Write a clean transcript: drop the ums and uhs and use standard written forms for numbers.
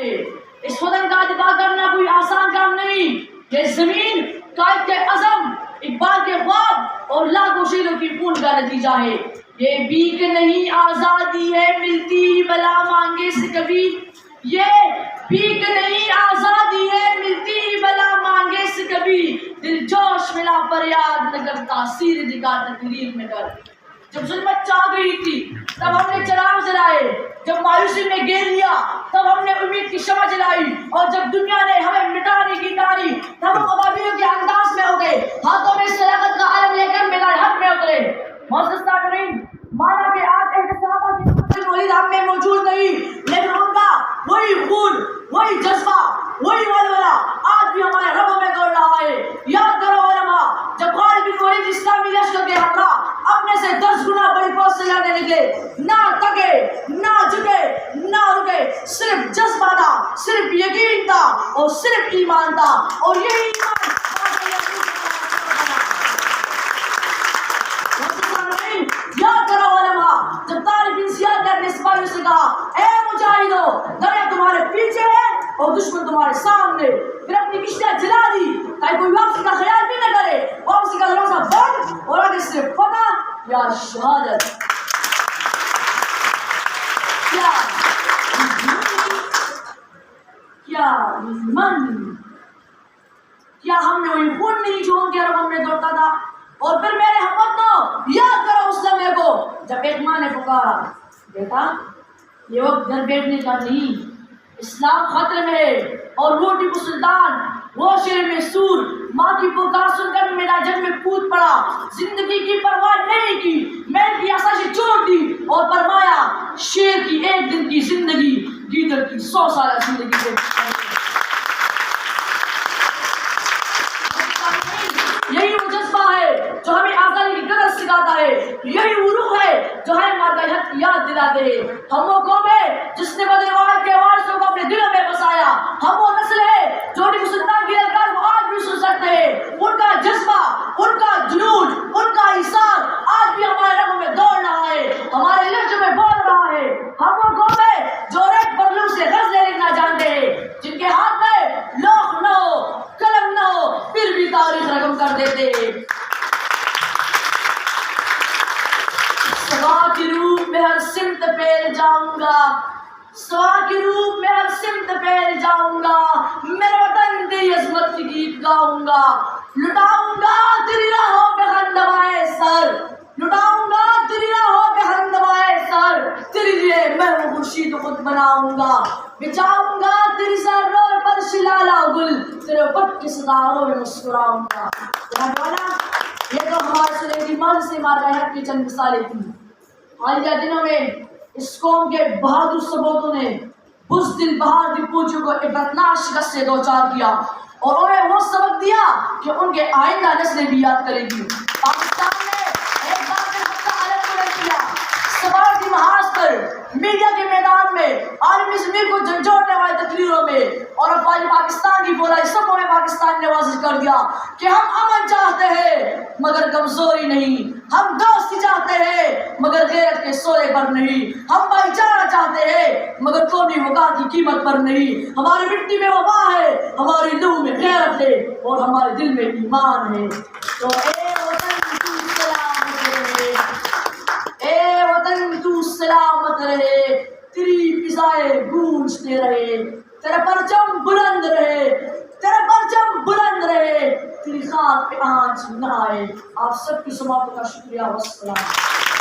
گے. اس وطن کا دفاع کرنا کوئی آسان کام نہیں. یہ زمین قائد کے عزم، اقبال کے خواب اور لاکھوں شہیدوں کی خون کا نتیجہ ہے. یہ بھیک نہیں آزادی ہے ملتی بلا مانگے سے کبھی. یہ بھیک نہیں آزادی ہے ملتی بلا مانگے سے کبھی. دل جوش ملا فریاد نہ کر تاثیر دکھا تقریر میں کر. جب ظلمت چھا گئی تھی تب ہم نے چراغ جلائے، جب مایوسی میں گھیر لیا تب ہم نے امید کی شمع جلائی، اور جب دنیا نے ہمیں مٹانے کی تاری تب ہم ابابیلوں کے انداز میں ہو گئے، ہاتھوں میں صداقت کا علم لے کر میدان حق میں اترے. معزز سامعین، مانا کہ آج احتسابات کے موجود ہم میں موجود نہیں، لیکن ان کا وہی خون، وہی جذبہ، وہی ولولہ آج بھی ہمارے رگوں میں دوڑ رہا ہے. یاد کرو علماء، جب خالد بن ولید اسلامی لشکر کے ہمراہ اپنے سے 10 گنا بڑی فوج سے لڑنے نکلے، نہ تھکے، نہ جھکے، نہ رکے. صرف جذبہ تھا، صرف یقین تھا اور صرف ایمان تھا، اور یہی ایمان یاد کرو علماء، جب طارق بن زیاد نے اپنے سپاہیوں سے کہا اے مجاہدو، دریا تمہارے پیچھے ہے اور دشمن تمہارے سامنے، پھر اپنی کشتیاں جلا دی تاکہ کوئی واپسی کا خیال بھی نہ کرے. واپسی کا دروازہ بند اور آگے صرف فتح یا شہادت. کیا من، کیا ہم نے وہی خون نہیں جو ان کے رگوں میں دوڑتا تھا؟ اور پھر میرے ہموطنوں، یاد کرو اس لمحے کو جب ایک ماں نے پکارا بیٹا یہ وقت گھر بیٹھنے کا نہیں، اسلام خطرے میں ہے. اور وہ ٹیپو سلطان، وہ شیر میں سور، ماں کی پکار سن کر میرا جنگ میں کود پڑا، زندگی کی پرواہ نہیں کی، میں کی آسائشیں چھوڑ دی اور فرمایا شیر کی ایک دن کی زندگی گیدڑ کی 100 سالہ زندگی سے. یہی وہ جذبہ ہے جو ہمیں آزادی کی قدر سکھاتا ہے، یہی وہ روح ہے جو ہمیں مادہ حق کی یاد دلاتے ہیں. ہم وہ قوم ہے جس نے بدر واحد کے وارثوں کو اپنے دلوں میں بسایا. ہم وہ نسل ہے جو ٹیپو سلطان کی للکار کو آج بھی سن سکتے ہیں. ان کا جذبہ، ان کا جنون، ان کا ایثار آج بھی ہمارے رگوں میں دوڑ رہا ہے، ہمارے لہجوں میں بول رہا ہے. ہم وہ قوم ہے جو ریت پرلو سے غزلیں لکھنا جانتے ہیں، جن کے ہاتھ میں لوح نہ ہو، قلم نہ ہو، پھر بھی تاریخ رقم کر دیتے ہیں. سوا کی روح میں ہر سمت پھیل جاؤں گا، سوا کی روح میں ہر سمت پھیل جاؤں گا، میرے وطن تیری عظمت کی گیت گاؤں گا. لٹاؤں گا تیری راہوں پہ خندوائے سر، لٹاؤں گا تیری راہوں پہ خندوائے سر، تیرے لیے میں وہ خورشید خود بناؤں گا. بچاؤں گا تیری سروں پر شلالا گل، تیرے پٹ کے ستاروں میں مسکراؤں گا. یہ تو ہمارے سلیٹی من سے مارکا حق کی چند مثالیں تھیں. حالیہ دنوں میں اس قوم کے بہادر سپوتوں نے بزدل بہادر پوچھوں کو عبرتناک شکست سے دوچار کیا اور انہیں وہ سبق دیا کہ ان کے آئندہ نسلیں بھی یاد کریں گی. پاکستان نے ایک بار پھر اپنا علم بلند کیا، سفارتی محاذ پر، میڈیا کے میدان میں، عالمی ضمیر کو جھنجھوڑنے والے تقریروں میں، اور افواج پاکستان کی فوجی صفوں میں پاکستان نے واضح کر دیا کہ ہم امن چاہتے ہیں مگر کمزوری نہیں، ہم دوستی چاہتے ہیں مگر غیرت کے سولے پر نہیں، ہم بھائی چارہ چاہتے ہیں مگر قومی وقار کی قیمت پر نہیں. ہماری مٹی میں وفا ہے، ہماری لہو میں غیرت ہے اور ہمارے دل میں ایمان ہے. تو اے وطن تو سلامت رہے، اے وطن تو سلامت رہے، تیری فضائیں گونجتے رہے، تیرا پرچم بلند رہے، تیرا پرچم بلند رہے، تیری خاک پہ آنچ نہ آئے. آپ سب کی سماعت کا شکریہ. والسلام.